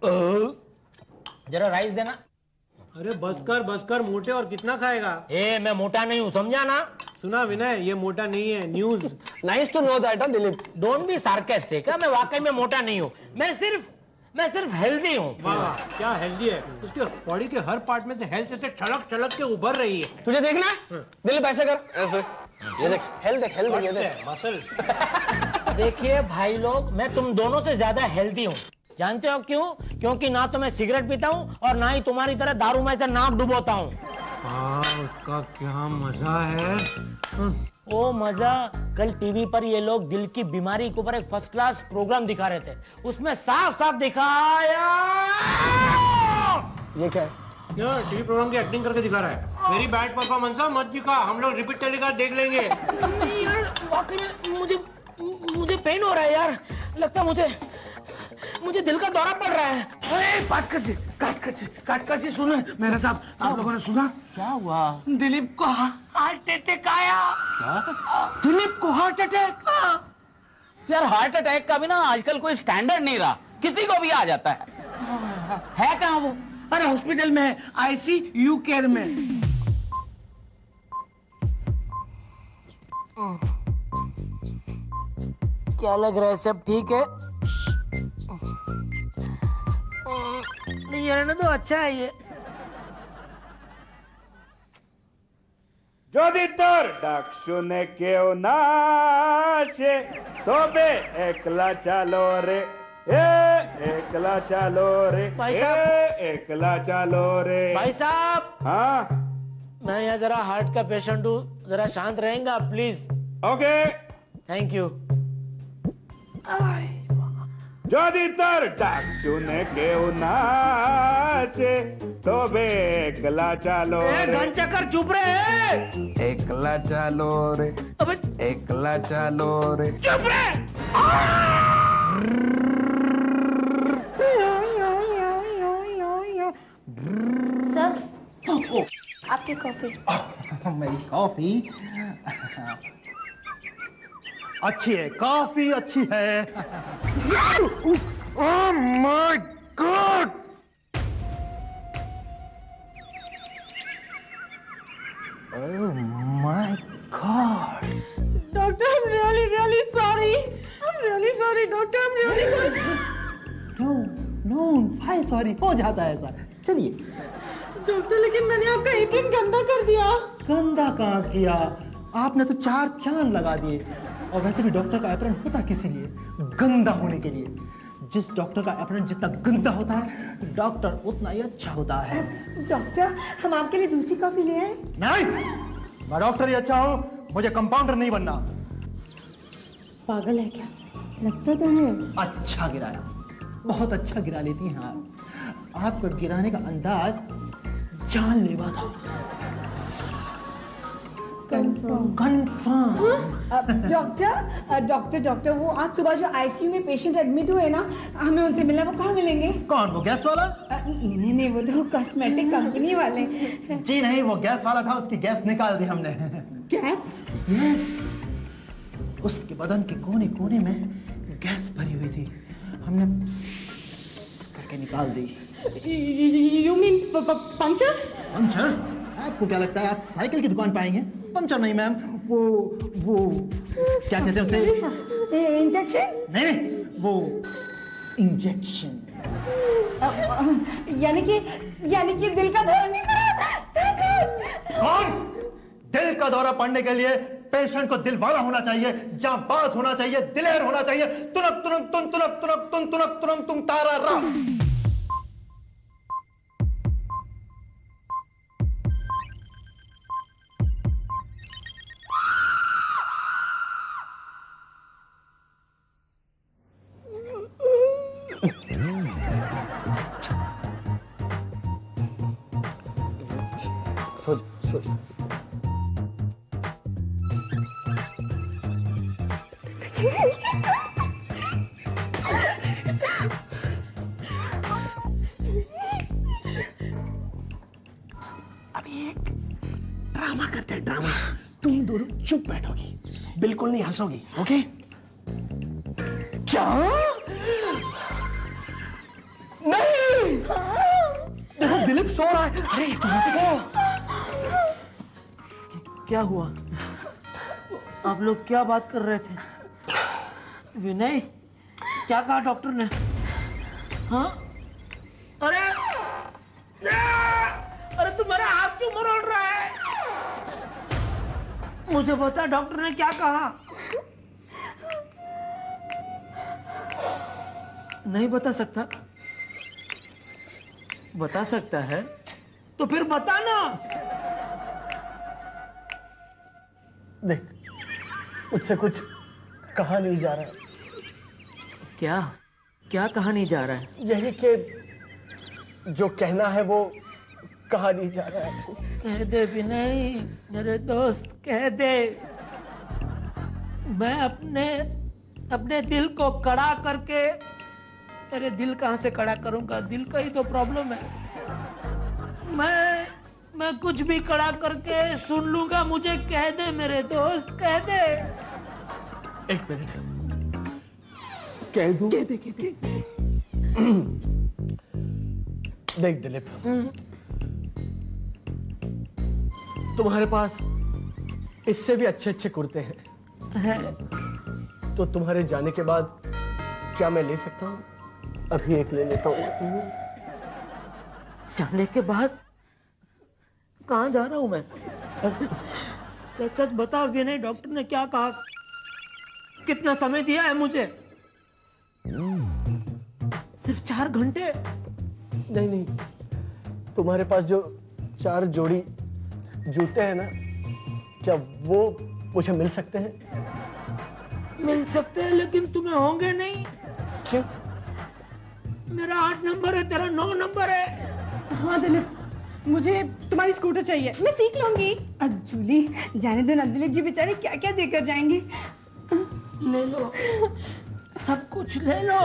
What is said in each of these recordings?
जरा राइस देना। अरे बस कर मोटे, और कितना खाएगा? मैं मोटा नहीं हूँ, समझा ना? सुना विनय, ये मोटा नहीं है, news. Nice to know that Dilip. Don't be sarcastic. मैं वाकई में मोटा नहीं हूँ, मैं सिर्फ हेल्दी हूँ। वाह क्या हेल्दी है, उसके बॉडी के हर पार्ट में से हेल्थ ऐसे छलक छलक के उभर रही है। तुझे देखना दिलीप, ऐसे कर, ऐसे ये देख, हेल्थ ये देख मसल। देखिए भाई लोग, मैं तुम दोनों से ज्यादा हेल्दी हूँ। जानते हो क्यों? क्योंकि ना तो मैं सिगरेट पीता हूँ और ना ही तुम्हारी तरह दारू में से नाक डुबोता हूँ। उसका क्या मजा है। ओ मजा, कल टीवी पर ये लोग दिल की बीमारी के ऊपर एक फर्स्ट क्लास प्रोग्राम दिखा रहे थे, उसमें साफ साफ दिखाया। ये क्या है? टीवी प्रोग्राम की एक्टिंग करके दिखा रहा है। वेरी बैड परफॉर्मेंस, मत दिखा, हम लोग रिपीट टेलीकास्ट देख लेंगे। यार वाकई में मुझे पेन हो रहा है यार, लगता है मुझे दिल का दौरा पड़ रहा है। अरे काट कर जी सुनो मेरे साहब, आप लोगों ने सुना? क्या हुआ? दिलीप को हार्ट अटैक आया। क्या? दिलीप को हार्ट अटैक। यार हार्ट अटैक का भी ना आजकल कोई स्टैंडर्ड नहीं रहा, किसी को भी आ जाता है कहाँ वो? अरे हॉस्पिटल में है, ICU केयर में। क्या लग रहा है, सब ठीक है? नहीं रहने दो, अच्छा है ये। যদি তোর ডাক শুনে কেউ না আসে তবে একলা চালো রে একলা চালো রে भाई साहब। একলা চালো रे। भाई साहब, हाँ मैं यहाँ जरा हार्ट का पेशेंट हूँ, जरा शांत रहेंगे आप प्लीज। ओके। Thank you. যদি তোর ডাক শুনে কেউ না আসে তবে একলা চালো রে। घन चक्कर चुप रहे। একলা চালো রে अबे একলা চালো रे। चुप रहे। सर आपकी कॉफी। मेरी कॉफी अच्छी है, काफी अच्छी है। Oh my god! Oh my god! Doctor I'm really sorry. I'm really sorry doctor, I'm really sorry. No no, हाय सॉरी, हो जाता है ऐसा। चलिए। डॉक्टर लेकिन मैंने आपका एप्रन गंदा कर दिया। गंदा कहाँ किया, आपने तो 4 चांद लगा दिए। और वैसे भी डॉक्टर का एप्रन होता किसी लिए? गंदा होने के लिए। जिस डॉक्टर का एप्रन जितना गंदा होता है, डॉक्टर उतना ही अच्छा होता है। डॉक्टर हम आपके लिए दूसरी कॉफी ले आए। नहीं, मैं डॉक्टर ही अच्छा हूँ, मुझे कंपाउंडर नहीं बनना। पागल है क्या? लगता तो है। अच्छा गिराया, बहुत अच्छा गिरा लेती हैं आप। आपका गिराने का अंदाज जानलेवा था। कंफर्म। डॉक्टर वो आज सुबह जो ICU में पेशेंट एडमिट हुए ना, हमें उनसे मिलना, वो कहाँ मिलेंगे? कौन, वो गैस वाला? नहीं वो तो कॉस्मेटिक कंपनी वाले। जी नहीं, वो गैस वाला था, उसकी गैस निकाल दी हमने। गैस? यस, उसके बदन के कोने कोने में गैस भरी हुई थी, हमने करके निकाल दी। You mean puncture? पंचर? आपको क्या लगता है आप साइकिल की दुकान पाएंगे? पंचर नहीं मैम, वो क्या कहते हैं उसे? इंजेक्शन? नहीं, वो इंजेक्शन। यानी कि दिल का दौरा नहीं पड़ा। कौन? दिल का दौरा पड़ने के लिए पेशेंट को दिल वाला होना चाहिए, जांबाज होना चाहिए, दिलेर होना चाहिए। तुनक तुनक तुन तुनक तुनक तुन तुनक तुनक तुम तारा रा। ड्रामा करते हैं, ड्रामा। तुम दोनों चुप बैठोगी, बिल्कुल नहीं हंसोगी, ओके? क्या? नहीं सो रहा है। अरे क्या हुआ? आप लोग क्या बात कर रहे थे? विनय, क्या कहा डॉक्टर ने? हाँ? अरे तुम्हारा हाथ क्यों मरोड़ रहा है? मुझे बता, डॉक्टर ने क्या कहा? नहीं बता सकता? बता सकता है तो फिर बता ना। देख, मुझसे कुछ कहा नहीं जा रहा है। क्या क्या कहा नहीं जा रहा है? यही कि जो कहना है वो कहा नहीं जा रहा है। कह दे विनय, मेरे दोस्त, कह दे। मैं अपने दिल को कड़ा करके, तेरे दिल कहां से कड़ा करूंगा? दिल का ही तो प्रॉब्लम है। मैं कुछ भी कड़ा करके सुन लूंगा। मुझे कह दे मेरे दोस्त, कह दे। एक मिनट, कह दूं? कह दे। देख दिलीप, तुम्हारे पास इससे भी अच्छे अच्छे कुर्ते हैं। तो तुम्हारे जाने के बाद क्या मैं ले सकता हूँ? अभी एक ले लेता हूँ। जाने के बाद कहाँ जा रहा हूं मैं? सच सच बता विनय, डॉक्टर ने क्या कहा? कितना समय दिया है मुझे? सिर्फ 4 घंटे? नहीं, तुम्हारे पास जो 4 जोड़ी जूते हैं ना, क्या वो मुझे मिल सकते हैं? मिल सकते हैं, लेकिन तुम्हें होंगे नहीं। क्यों? मेरा 8 नंबर है, तेरा 9 नंबर है। हाँ दिलीप, मुझे तुम्हारी स्कूटर चाहिए, मैं सीख लूंगी। अब जूली, जाने दो ना, दिलीप जी बेचारे क्या क्या देकर जाएंगे। ले लो, सब कुछ ले लो।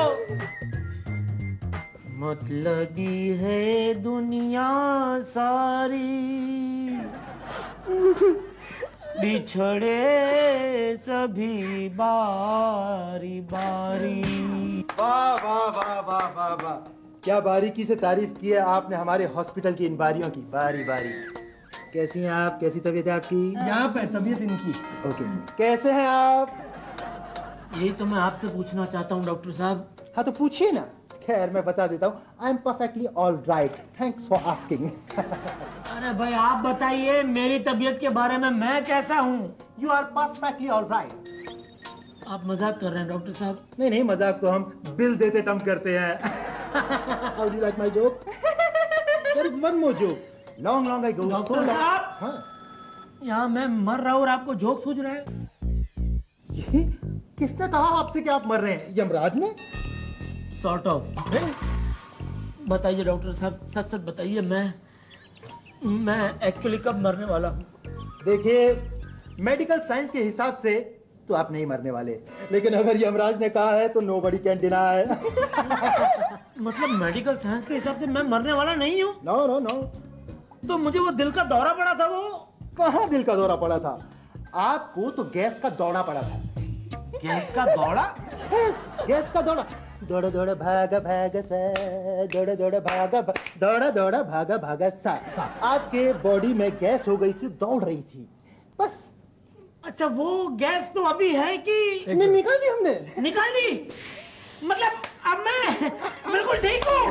मतलबी है दुनिया सारी, बिछड़े सभी बारी बारी। वाह वाह वाह वाह वाह वाह, क्या बारीकी से तारीफ की है आपने हमारे हॉस्पिटल की इन बारियों की। बारी बारी। कैसी हैं आप? कैसी तबीयत है आपकी? यहाँ पे तबीयत इनकी। ओके, कैसे हैं आप? यही तो मैं आपसे पूछना चाहता हूँ डॉक्टर साहब। हाँ तो पूछिए ना। खैर मैं बता देता हूँ, I am perfectly all right, thanks for asking. अरे भाई आप बताइए, मेरी तबीयत के बारे में मैं कैसा हूँ? You are perfectly all right. आप मजाक कर रहे हैं डॉक्टर साहब? नहीं, मजाक तो हम बिल देते टम करते हैं। How do like my joke? There is one more joke. Long ago. Doctor साहब, यहाँ मैं मर रहा हूँ और आपको जोक सूझ रहा है? किसने कहा आपसे कि आप मर रहे हैं? यमराज ने? Sort of. बताइए डॉक्टर साहब, सच सच बताइए, मैं एक्चुअली कब मरने वाला हूँ? देखिए, मेडिकल साइंस के हिसाब से तो आप नहीं मरने वाले, लेकिन अगर यमराज ने कहा है तो नोबडी कैन डिनाई। मतलब मेडिकल साइंस के हिसाब से मैं मरने वाला नहीं हूँ? नो। तो मुझे वो दिल का दौरा पड़ा था, वो कहाँ दिल का दौरा पड़ा था? आपको तो गैस का दौरा पड़ा था। गैस का दौरा? गैस का दौरा। दौड़ दौड़ भागा भागा सा, दौड़ दौड़ भागा दौड़ा भागा भागा सा। आपके बॉडी में गैस हो गई थी, दौड़ रही थी बस। अच्छा, वो गैस तो अभी है कि निकाल दी हमने? निकाल दी? मतलब अब मैं बिल्कुल ठीक हूँ।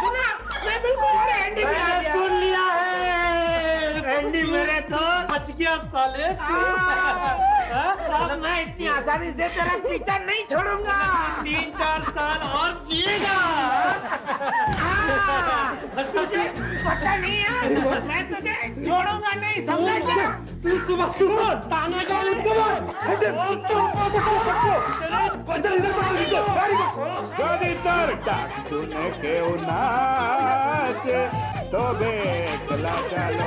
सुना, मैं बिल्कुल सुन लिया है। एंडी मेरे तो बच गया साले। अब मैं इतनी आसानी से तेरा पीछा नहीं छोड़ूंगा। 3-4 साल और जिएगा। तुझे पता नहीं है, मैं तुझे छोड़ूंगा नहीं, समझा क्या? सुबह ताने का तूने क्यों नाचे तो बेकला चलो।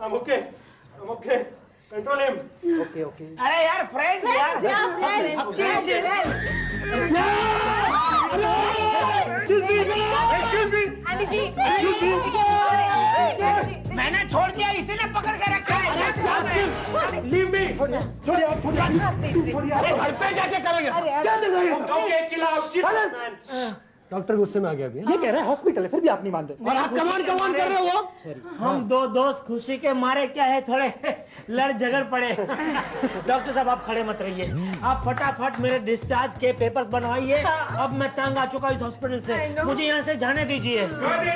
I'm okay. Control him. Okay. अरे यार फ्रेंड्स, यार मैंने छोड़ दिया, इसीलिए पकड़ के रखा है। Leave me. छोड़िए आप, छोड़िए। अरे घर पे जाके करेंगे। क्या चल रहा है? ओके चिल आउट डॉक्टर गुस्से में आ गया अभी। ये कह रहा है हॉस्पिटल है, फिर भी आप नहीं मान रहे। और आप कमान कर रहे हो। हम दो दोस्त खुशी के मारे क्या है, थोड़े लड़ झगड़ पड़े। डॉक्टर साहब आप खड़े मत रहिए, आप फटाफट मेरे डिस्चार्ज के पेपर्स बनवाइए। अब मैं तंग आ चुका इस हॉस्पिटल से, मुझे यहाँ से जाने दीजिए। तबे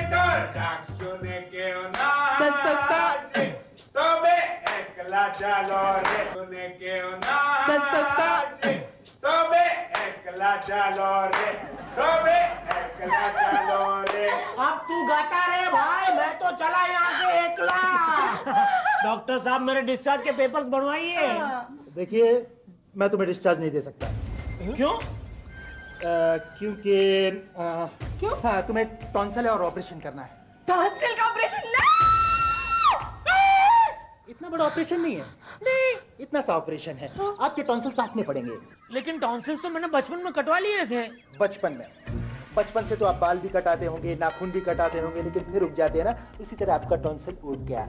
एकला चलो रे, तूने क्यों ना तबे एकला चलो रे, तबे एकला चलो रे। अब तू गाता रहे भाई, मैं तो चला यहाँ से एकला। डॉक्टर साहब मेरे डिस्चार्ज के पेपर्स बनवाइए। देखिए, मैं तुम्हें डिस्चार्ज नहीं दे सकता। क्यों? क्योंकि क्यों? हाँ, तुम्हें टॉन्सिल और ऑपरेशन करना है। टॉन्सिल का ऑपरेशन? इतना बड़ा ऑपरेशन नहीं है। नहीं, इतना सा ऑपरेशन है। आपके टॉन्सिल काटने पड़ेंगे। लेकिन टॉन्सिल्स तो मैंने बचपन में कटवा लिए थे। बचपन से तो आप बाल भी कटाते होंगे, नाखून भी कटाते होंगे, लेकिन फिर रुक जाते हैं ना। इसी तरह आपका टॉन्सिल उठ गया।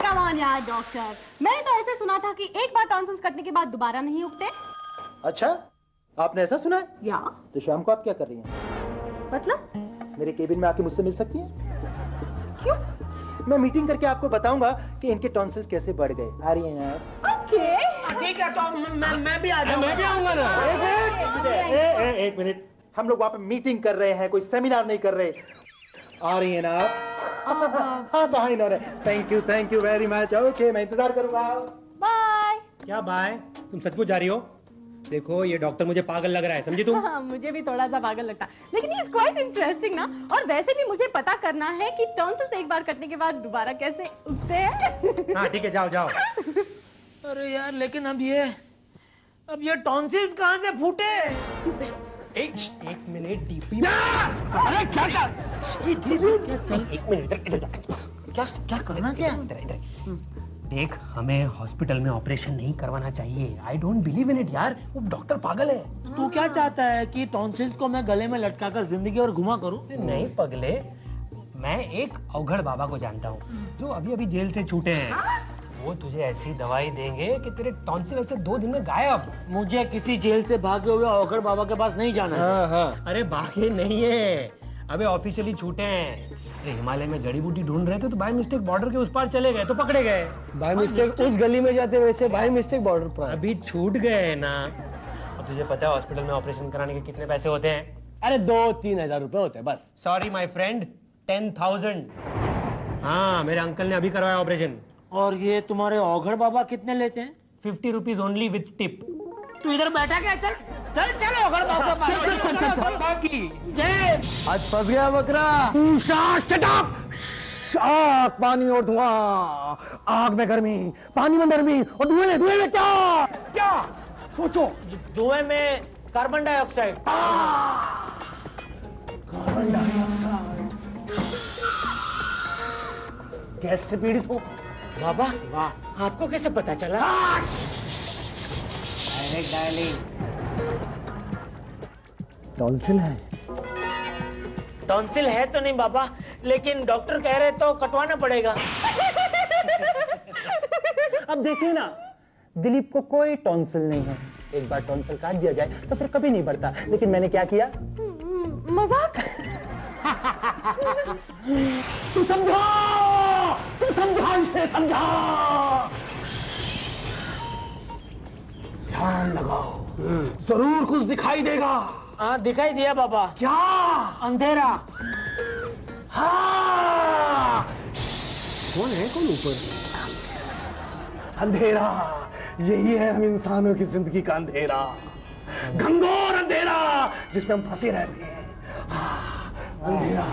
कम ऑन यार डॉक्टर, मैंने तो ऐसे सुना था कि एक बार टॉन्सिल्स कटने के बाद दोबारा नहीं उगते। अच्छा, आपने ऐसा सुना है? या तो शाम को आप क्या कर रही हैं? मतलब? मेरे केबिन में आके मुझसे मिल सकती हैं? क्यों? मैं मीटिंग करके आपको बताऊंगा कि इनके टॉन्सिल्स कैसे बढ़ गए। आ रही हैं आप? ओके, ठीक है, तो मैं भी आ जाऊंगा। मैं भी आऊंगा ना। एक मिनट, हम लोग वहाँ पे मीटिंग कर रहे हैं, कोई सेमिनार नहीं कर रहे। आ रही है ना आप? हाँ, कहा इन्होंने। Thank you very much. Okay, मैं इंतजार करूंगा। बाय। क्या बाय? तुम सचमुच जा रही हो? देखो ये डॉक्टर मुझे पागल लग रहा है, समझी तुम? हाँ, मुझे भी थोड़ा सा पागल लगता है, लेकिन ये क्वाइट इंटरेस्टिंग ना। और वैसे भी मुझे पता करना है कि टॉन्सिल्स एक बार कटने के बाद दोबारा कैसे उगते हैं। हाँ ठीक है, जाओ जाओ। अरे यार, लेकिन अब ये टॉन्सिल्स कहाँ से फूटे? एक मिनट डीपी। अरे क्या एक मिनट इधर क्या करना क्या? देख, हमें हॉस्पिटल में ऑपरेशन नहीं करवाना चाहिए। I don't believe in it यार, वो डॉक्टर पागल है। तू क्या चाहता है कि टॉन्सिल्स को मैं गले में लटका कर जिंदगी और घुमा करूं? नहीं पगले, मैं एक अवघड़ बाबा को जानता हूँ जो अभी अभी जेल से छूटे हैं। वो तुझे ऐसी दवाई देंगे कि तेरे टॉन्सिल ऐसे 2 दिन में गायब। मुझे किसी जेल से भागे हुए औखड़ बाबा के पास नहीं जाना है। अरे भागे नहीं है, अबे ऑफिशियली छूटे हैं। अरे हिमालय में जड़ी बूटी ढूंढ रहे थे तो बाय मिस्टेक बॉर्डर के उस पार चले गए तो पकड़े गए। बाय मिस्टेक उस गली में जाते, वैसे बाय मिस्टेक बॉर्डर पर। अभी छूट गए हैं ना। अब तुझे पता है हॉस्पिटल में ऑपरेशन कराने के कितने पैसे होते हैं? अरे 2-3 हजार रुपए होते हैं बस। Sorry my friend, 10,000। हाँ, मेरे अंकल ने अभी करवाया ऑपरेशन। और ये तुम्हारे औघड़ बाबा कितने लेते हैं? 50 रुपीज ओनली विथ टिप। तू इधर बैठा क्या? चल चल चल औघड़ बाबा के पास। चल। बाकी जय। आज फंस गया बकरा। आग, पानी और धुआं। आग में गर्मी, पानी में नरमी और धुएं में क्या सोचो। धुएं में carbon dioxide. Carbon dioxide gas से पीड़ित हो। बाबा वाह, आपको कैसे पता चला? टॉन्सिल है। टॉन्सिल है तो नहीं बाबा, लेकिन डॉक्टर कह रहे तो कटवाना पड़ेगा। अब देखिए ना, दिलीप को कोई टॉन्सिल नहीं है। एक बार टॉन्सिल काट दिया जाए तो फिर कभी नहीं बढ़ता। लेकिन मैंने क्या किया? मजाक। तू समझा इसे, समझा। ध्यान लगाओ, जरूर कुछ दिखाई देगा। हाँ, दिखाई दिया बाबा। क्या? अंधेरा। हाँ, कौन है कौन ऊपर? अंधेरा, यही है हम इंसानों की जिंदगी का अंधेरा, घंघोर अंधेरा जिसमें हम फंसे रहते हैं। हाँ, अंधेरा।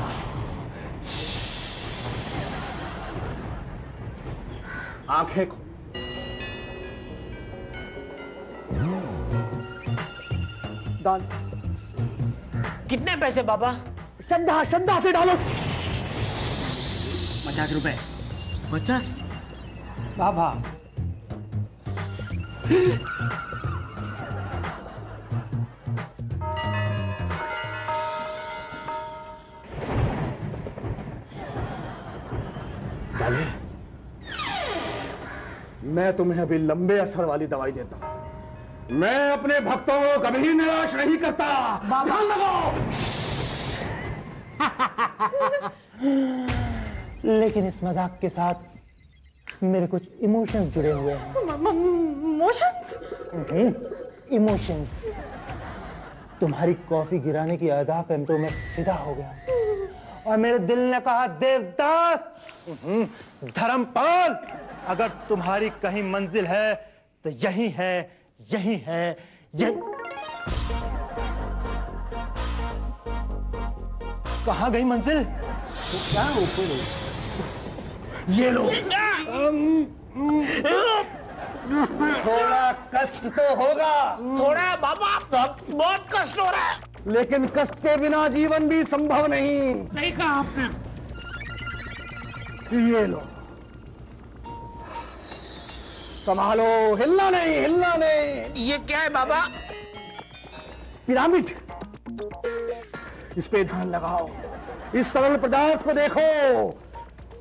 आंखें खोलो। डाल। कितने पैसे बाबा? श्रद्धा से डालो। 50 रुपए। 50? बाबा डाले, मैं तुम्हें अभी लंबे असर वाली दवाई देता हूं। मैं अपने भक्तों को कभी निराश नहीं करता। ध्यान लगाओ। लेकिन इस मजाक के साथ मेरे कुछ इमोशंस जुड़े हुए हैं। इमोशंस। तुम्हारी कॉफी गिराने की अदा पे तो मैं फिदा हो गया और मेरे दिल ने कहा देवदास, धर्मपाल, अगर तुम्हारी कहीं मंजिल है तो यही है, यही है, यही। कहाँ गई मंजिल? क्या ऊपर? ये लो। थोड़ा कष्ट तो होगा, थोड़ा बाबा, बहुत कष्ट हो रहा है, लेकिन कष्ट के बिना जीवन भी संभव नहीं। सही कहा आपने। ये लो, संभालो, हिलना नहीं, हिलना नहीं। ये क्या है बाबा? पिरामिड। इस पे ध्यान लगाओ, इस तरल पदार्थ को देखो,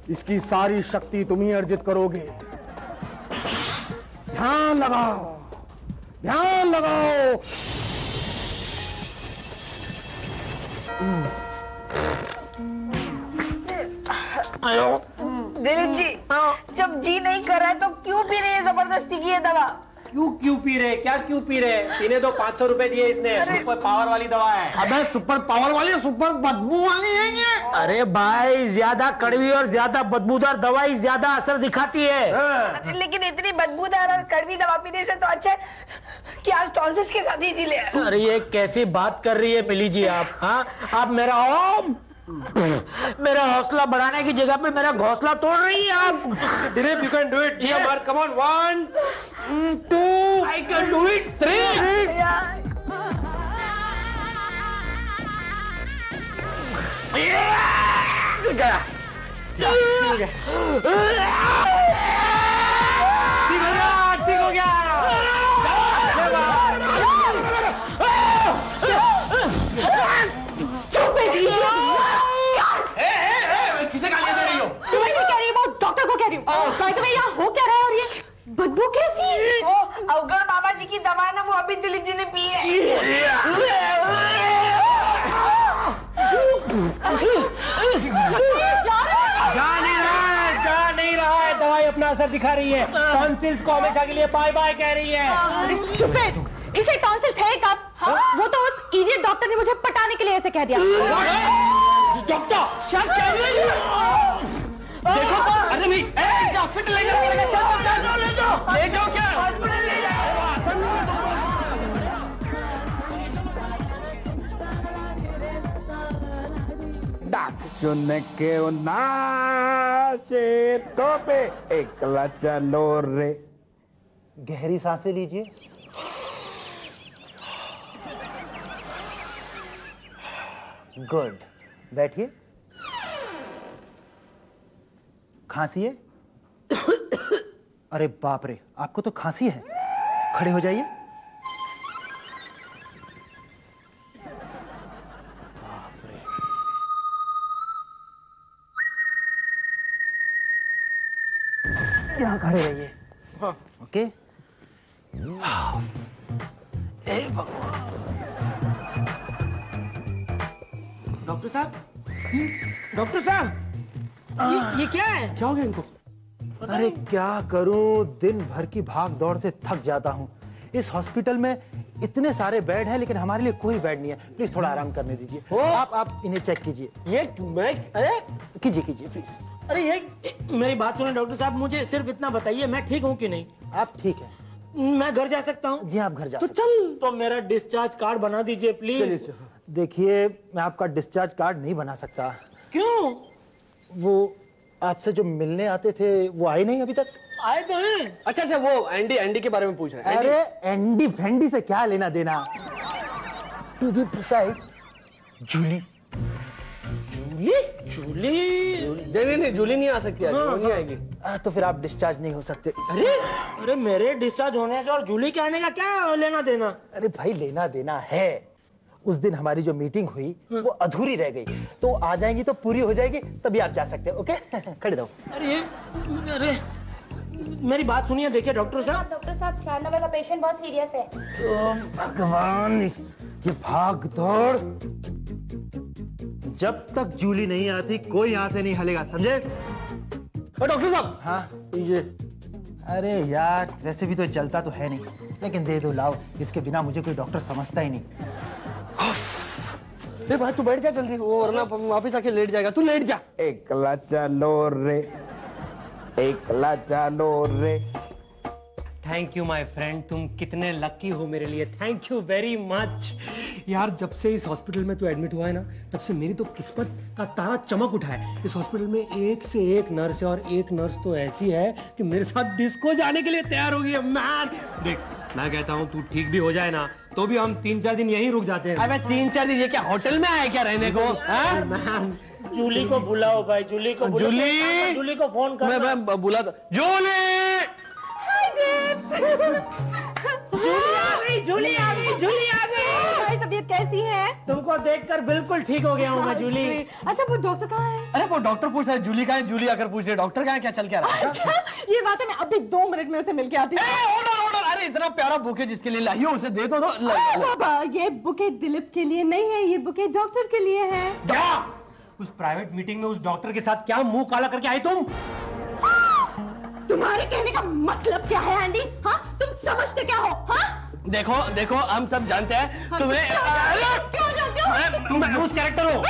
इसकी सारी शक्ति तुम ही अर्जित करोगे। ध्यान लगाओ, ध्यान लगाओ। दिलीप जी, जब जी नहीं कर रहा है तो क्यों पी रहे हैं जबरदस्ती की ये दवा? क्यों पी रहे? क्या क्यों पी रहे? पीने दो, 500 रुपए दिए इसने। सुपर पावर वाली दवा है। अबे सुपर पावर वाली, सुपर बदबू वाली है ये। अरे भाई, ज्यादा कड़वी और ज्यादा बदबूदार दवाई ज्यादा असर दिखाती है। लेकिन इतनी बदबूदार और कड़वी दवा पीने से तो अच्छा है कि आप टॉन्सिल्स के साथ ही जी ले। अरे ये कैसी बात कर रही है मिली जी आप? हाँ, आप मेरा हौसला बढ़ाने की जगह पे मेरा घोंसला तोड़ रही है आप। Dilip, you can do it. Come on, 1 2 I can do it, 3 गया। ठीक हो गया। किसे गालियां दे रही हो? तुम्हें नहीं कह रही, वो डॉक्टर को कह रही हूँ। यहाँ हो क्या रहा है और ये बदबू कैसी? वो अवगढ़ बाबा जी की दवा ना, वो अभी दिलीप जी ने पी है। जा नहीं रहा है। दवाई अपना असर दिखा रही है। टॉन्सिल्स को हमेशा के लिए बाय बाय कह रही है। स्टूपिड, इसे टॉन्सिल्स है कब? वो तो उस इडियट डॉक्टर ने मुझे पटाने के लिए ऐसे कह दिया। डॉक्टर क्या कह रही है? देखो तो, अरे नहीं, हॉस्पिटल ले जाओ, ले जाओ क्या? हॉस्पिटल ले जाओ। चुन के नाचे तो पे एकला चलो रे। गहरी सांसें लीजिए। गुड, बैठिए। खांसी है? अरे बाप रे, आपको तो खांसी है। खड़े हो जाइए। बाप रे। यहाँ खड़े रहिए। ओके। डॉक्टर साहब, डॉक्टर साहब, ये क्या है? क्या हो गया इनको? अरे क्या करूं, दिन भर की भाग दौड़ से थक जाता हूं। इस हॉस्पिटल में इतने सारे बेड हैं लेकिन हमारे लिए कोई बेड नहीं है। प्लीज थोड़ा आराम करने दीजिए। आप इन्हें चेक कीजिए। ये मैं, अरे कीजिए प्लीज। अरे ये मेरी बात सुनो डॉक्टर साहब, मुझे सिर्फ इतना बताइए, मैं ठीक हूँ कि नहीं? आप ठीक है? मैं घर जा सकता हूँ? जी आप घर जा तो सकते चल, तो मेरा डिस्चार्ज कार्ड बना दीजिए प्लीज। देखिए, मैं आपका डिस्चार्ज कार्ड नहीं बना सकता। क्यों? वो आपसे जो मिलने आते थे वो आए नहीं अभी तक। आए तो हैं। अच्छा, वो एंडी के बारे में पूछ रहे हैं। अरे एंडी फेंडी से क्या लेना देना। To be precise, Julie. नहीं, जूली नहीं आ सकती आज। वो नहीं आएगी। तो फिर आप डिस्चार्ज नहीं हो सकते। अरे मेरे डिस्चार्ज होने से और जूली के आने का क्या लेना देना? अरे भाई, लेना देना है। उस दिन हमारी जो मीटिंग हुई वो अधूरी रह गई, तो आ जाएंगी तो पूरी हो जाएगी, तभी आप जा सकते हो। ओके खड़े रहो। अरे मेरी बात सुनिए, देखिए डॉक्टर साहब। डॉक्टर साहब 4 नंबर का पेशेंट बहुत सीरियस है। तो भगवान, ये भाग दौड़, जब तक जूली नहीं आती कोई यहाँ से नहीं हलेगा, समझे? डॉक्टर साहब। हाँ ये, अरे यार वैसे भी तो चलता तो है नहीं, लेकिन दे दो, लाओ, इसके बिना मुझे कोई डॉक्टर समझता ही नहीं। अरे भाई तू बैठ जा जल्दी, वो वरना वापिस आके लेट जाएगा। तू लेट जा। एकला चलो रे, एकला चलो रे। थैंक यू माय फ्रेंड, तुम कितने लकी हो मेरे लिए। थैंक यू वेरी मच यार। जब से इस हॉस्पिटल में तू एडमिट हुआ है ना, तब से मेरी तो किस्मत का तारा चमक उठा है। इस हॉस्पिटल में एक से एक नर्स है, और एक नर्स तो ऐसी है कि मेरे साथ डिस्को जाने के लिए तैयार हो गई है। मैन देख, मैं कहता हूँ तू ठीक भी हो जाए ना, तो भी हम 3-4 दिन यहीं रुक जाते हैं। अबे 3-4 दिन ये क्या होटल में आए क्या रहने को? मैन जूली को बुलाओ भाई, जूली को बुलाओ। जूली, जूली को फोन कर। मैं बुला दो। जूली, जूली आ गई। तुम्हारी तबीयत कैसी है? तुमको देखकर बिल्कुल ठीक हो गया हूँ मैं जूली। अच्छा वो डॉक्टर कहाँ है? अरे वो डॉक्टर पूछ रहा है जूली कहाँ है, जूली आकर पूछ रही है डॉक्टर कहाँ है, क्या चल क्या रहा है? अच्छा ये बात है, मैं अभी 2 मिनट में उसे मिलके आती हूँ। ऑर्डर, अरे इतना प्यारा बुके जिसके लिए लाइए उसे दे दो। बाबा ये बुके दिलीप के लिए नहीं है, ये बुके डॉक्टर के लिए है। क्या उस प्राइवेट मीटिंग में उस डॉक्टर के साथ क्या मुंह काला करके आई तुम? तुम्हारे कहने का मतलब क्या है एंडी? हाँ तुम समझते क्या हो? हाँ देखो देखो, हम सब जानते हैं तुम्हें। क्यों लूज कैरेक्टर हो।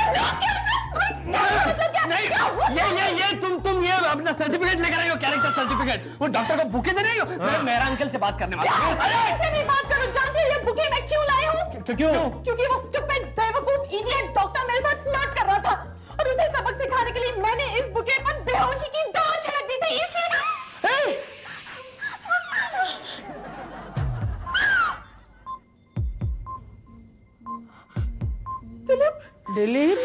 नहीं, ये तुम ये अपना सर्टिफिकेट लेकर आई हो, कैरेक्टर सर्टिफिकेट। वो डॉक्टर को बुके दे रही हो? मैं मेरा अंकल से बात करने वाला हूँ। ऐसे नहीं बात करो, जानते हो ये बुके मैं क्यों लाई हूँ? क्यों? क्योंकि वो स्टूपिड बेवकूफ इडियट डॉक्टर मेरे साथ फ्लर्ट कर रहा था, और उसे सबक सिखाने के लिए मैंने इस बुके पर बेहोशी की दवा छिड़क दी थी, इसलिए। दिलीप